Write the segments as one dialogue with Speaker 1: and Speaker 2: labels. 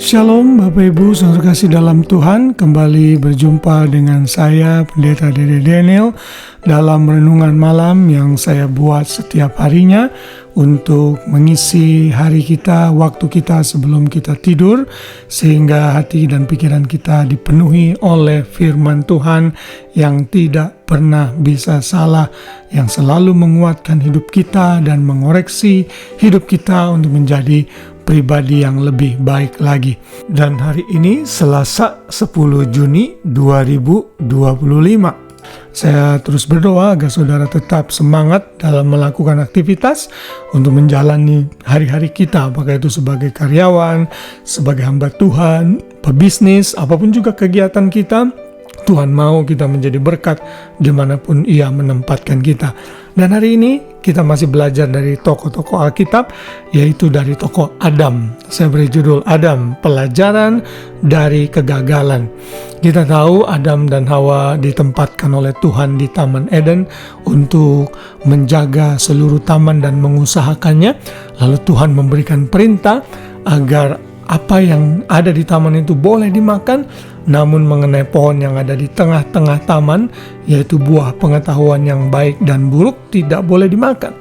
Speaker 1: Shalom Bapak Ibu saudara kasih dalam Tuhan, kembali berjumpa dengan saya Pendeta Dede Daniel dalam renungan malam yang saya buat setiap harinya untuk mengisi hari kita, waktu kita sebelum kita tidur, sehingga hati dan pikiran kita dipenuhi oleh firman Tuhan yang tidak pernah bisa salah, yang selalu menguatkan hidup kita dan mengoreksi hidup kita untuk menjadi pribadi yang lebih baik lagi. Dan hari ini Selasa 10 Juni 2025. Saya terus berdoa agar saudara tetap semangat dalam melakukan aktivitas untuk menjalani hari-hari kita, apakah itu sebagai karyawan, sebagai hamba Tuhan, pebisnis, apapun juga kegiatan kita. Tuhan mau kita menjadi berkat dimanapun Ia menempatkan kita. Dan hari ini kita masih belajar dari tokoh-tokoh Alkitab, yaitu dari tokoh Adam. Saya beri judul Adam, Pelajaran dari Kegagalan. Kita tahu Adam dan Hawa ditempatkan oleh Tuhan di Taman Eden untuk menjaga seluruh taman dan mengusahakannya. Lalu Tuhan memberikan perintah agar apa yang ada di taman itu boleh dimakan, namun mengenai pohon yang ada di tengah-tengah taman, yaitu buah pengetahuan yang baik dan buruk, tidak boleh dimakan.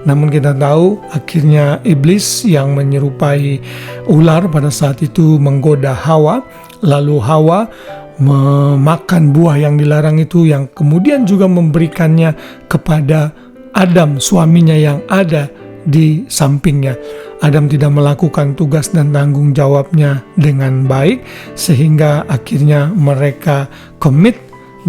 Speaker 1: Namun kita tahu akhirnya iblis yang menyerupai ular pada saat itu menggoda Hawa, lalu Hawa memakan buah yang dilarang itu, yang kemudian juga memberikannya kepada Adam, suaminya yang ada di sampingnya. Adam tidak melakukan tugas dan tanggung jawabnya dengan baik, sehingga akhirnya mereka commit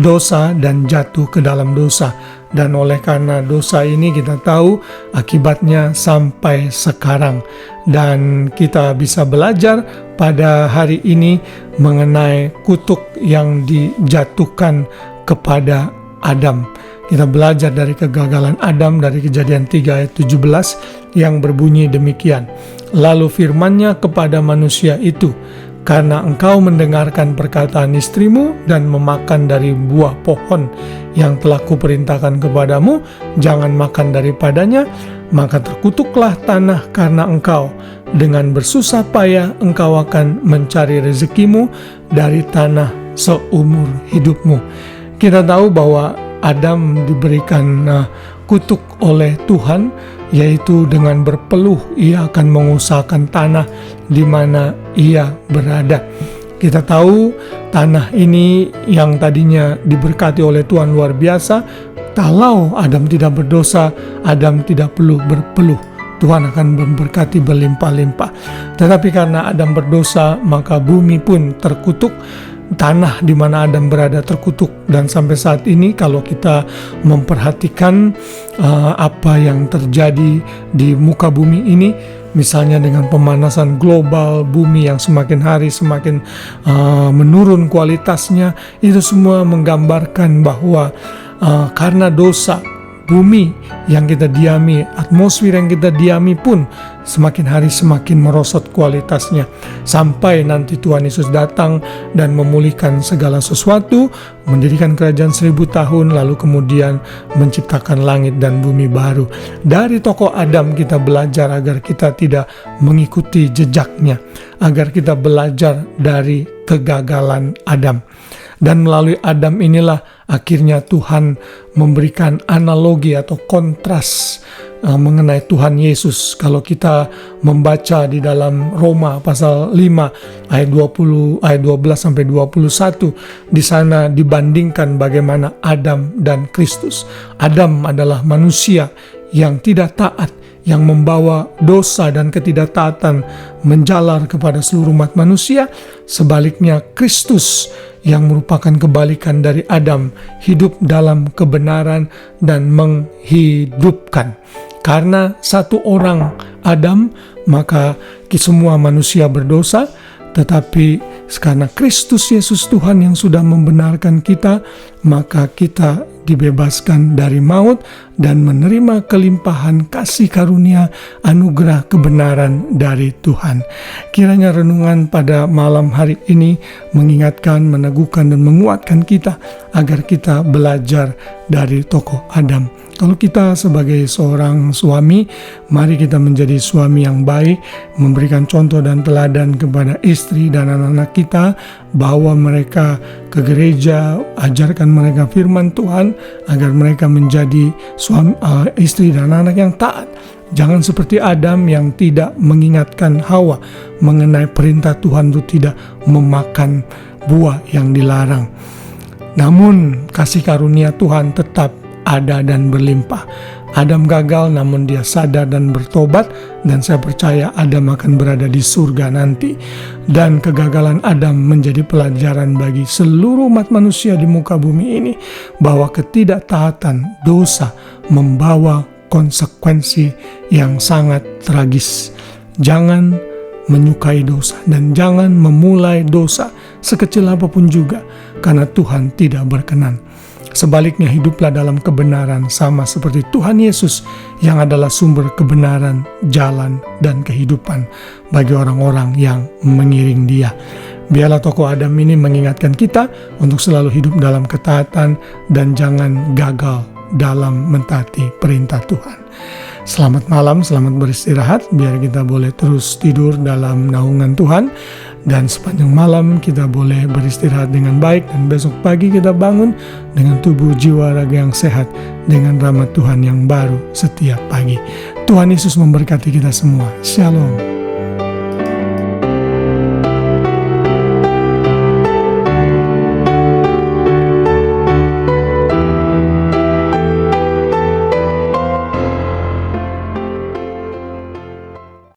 Speaker 1: dosa dan jatuh ke dalam dosa. Dan oleh karena dosa ini kita tahu akibatnya sampai sekarang. Dan kita bisa belajar pada hari ini mengenai kutuk yang dijatuhkan kepada Adam. Kita belajar dari kegagalan Adam dari Kejadian 3 ayat 17 yang berbunyi demikian. Lalu firman-Nya kepada manusia itu, karena engkau mendengarkan perkataan istrimu dan memakan dari buah pohon yang telah kuperintahkan kepadamu, jangan makan daripadanya, maka terkutuklah tanah karena engkau. Dengan bersusah payah engkau akan mencari rezekimu dari tanah seumur hidupmu. Kita tahu bahwa Adam diberikan kutuk oleh Tuhan, yaitu dengan berpeluh ia akan mengusahakan tanah di mana ia berada. Kita tahu tanah ini yang tadinya diberkati oleh Tuhan luar biasa. Kalau Adam tidak berdosa, Adam tidak perlu berpeluh. Tuhan akan memberkati berlimpah-limpah. Tetapi karena Adam berdosa, maka bumi pun terkutuk. Tanah di mana Adam berada terkutuk, dan sampai saat ini kalau kita memperhatikan apa yang terjadi di muka bumi ini, misalnya dengan pemanasan global, bumi yang semakin hari semakin menurun kualitasnya, itu semua menggambarkan bahwa karena dosa, bumi yang kita diami, atmosfer yang kita diami pun semakin hari semakin merosot kualitasnya, sampai nanti Tuhan Yesus datang dan memulihkan segala sesuatu, mendirikan kerajaan 1000 tahun, lalu kemudian menciptakan langit dan bumi baru. Dari tokoh Adam kita belajar agar kita tidak mengikuti jejaknya, agar kita belajar dari kegagalan Adam. Dan melalui Adam inilah akhirnya Tuhan memberikan analogi atau kontras mengenai Tuhan Yesus. Kalau kita membaca di dalam Roma pasal 5 ayat 12 sampai 21, di sana dibandingkan bagaimana Adam dan Kristus. Adam adalah manusia yang tidak taat, yang membawa dosa dan ketidaktaatan menjalar kepada seluruh umat manusia. Sebaliknya Kristus yang merupakan kebalikan dari Adam, hidup dalam kebenaran dan menghidupkan. Karena satu orang Adam, maka semua manusia berdosa. Tetapi karena Kristus Yesus Tuhan yang sudah membenarkan kita, maka kita dibebaskan dari maut dan menerima kelimpahan kasih karunia anugerah kebenaran dari Tuhan. Kiranya renungan pada malam hari ini mengingatkan, meneguhkan, dan menguatkan kita agar kita belajar dari tokoh Adam. Kalau kita sebagai seorang suami, mari kita menjadi suami yang baik, memberikan contoh dan teladan kepada istri dan anak-anak kita, bawa mereka ke gereja, ajarkan mereka firman Tuhan, agar mereka menjadi suami, istri dan anak yang taat. Jangan seperti Adam yang tidak mengingatkan Hawa mengenai perintah Tuhan untuk tidak memakan buah yang dilarang. Namun kasih karunia Tuhan tetap ada dan berlimpah. Adam gagal namun dia sadar dan bertobat, dan saya percaya Adam akan berada di surga nanti. Dan kegagalan Adam menjadi pelajaran bagi seluruh umat manusia di muka bumi ini, bahwa ketidaktaatan dosa membawa konsekuensi yang sangat tragis. Jangan menyukai dosa dan jangan memulai dosa sekecil apapun juga, karena Tuhan tidak berkenan. Sebaliknya, hiduplah dalam kebenaran sama seperti Tuhan Yesus yang adalah sumber kebenaran, jalan, dan kehidupan bagi orang-orang yang mengiring Dia. Biarlah tokoh Adam ini mengingatkan kita untuk selalu hidup dalam ketaatan dan jangan gagal dalam mentaati perintah Tuhan. Selamat malam, selamat beristirahat, biar kita boleh terus tidur dalam naungan Tuhan, dan sepanjang malam kita boleh beristirahat dengan baik, dan besok pagi kita bangun dengan tubuh jiwa raga yang sehat, dengan rahmat Tuhan yang baru setiap pagi. Tuhan Yesus memberkati kita semua. Shalom.